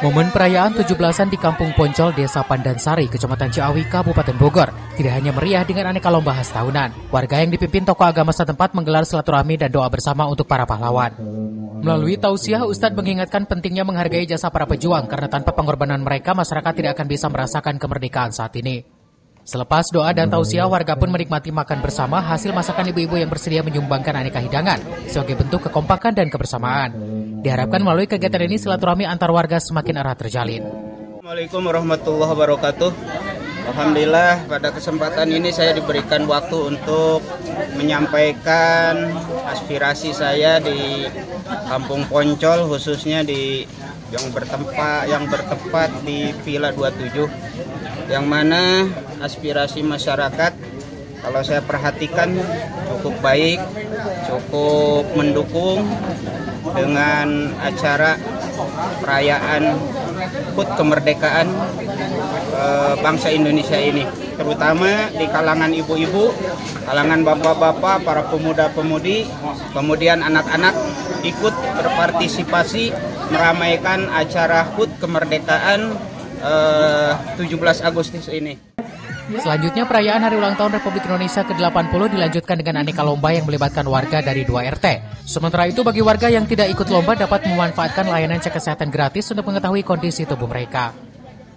Momen perayaan 17-an di Kampung Poncol, Desa Pandansari, Kecamatan Ciawi, Kabupaten Bogor, tidak hanya meriah dengan aneka lomba khas tahunan. Warga yang dipimpin tokoh agama setempat menggelar silaturahmi dan doa bersama untuk para pahlawan. Melalui tausiah, Ustadz mengingatkan pentingnya menghargai jasa para pejuang karena tanpa pengorbanan mereka, masyarakat tidak akan bisa merasakan kemerdekaan saat ini. Selepas doa dan tausiah, warga pun menikmati makan bersama hasil masakan ibu-ibu yang bersedia menyumbangkan aneka hidangan sebagai bentuk kekompakan dan kebersamaan. Diharapkan melalui kegiatan ini silaturahmi antar warga semakin erat terjalin. Assalamualaikum warahmatullahi wabarakatuh. Alhamdulillah pada kesempatan ini saya diberikan waktu untuk menyampaikan aspirasi saya di Kampung Poncol, khususnya di yang bertempat di Villa 27, yang mana aspirasi masyarakat kalau saya perhatikan cukup baik, cukup mendukung dengan acara perayaan HUT kemerdekaan bangsa Indonesia ini, terutama di kalangan ibu-ibu, kalangan bapak-bapak, para pemuda-pemudi, kemudian anak-anak ikut berpartisipasi meramaikan acara HUT kemerdekaan 17 Agustus ini. Selanjutnya, perayaan Hari Ulang Tahun Republik Indonesia ke-80 dilanjutkan dengan aneka lomba yang melibatkan warga dari 2 RT. Sementara itu, bagi warga yang tidak ikut lomba dapat memanfaatkan layanan cek kesehatan gratis untuk mengetahui kondisi tubuh mereka.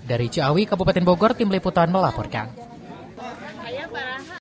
Dari Ciawi, Kabupaten Bogor, Tim Liputan melaporkan.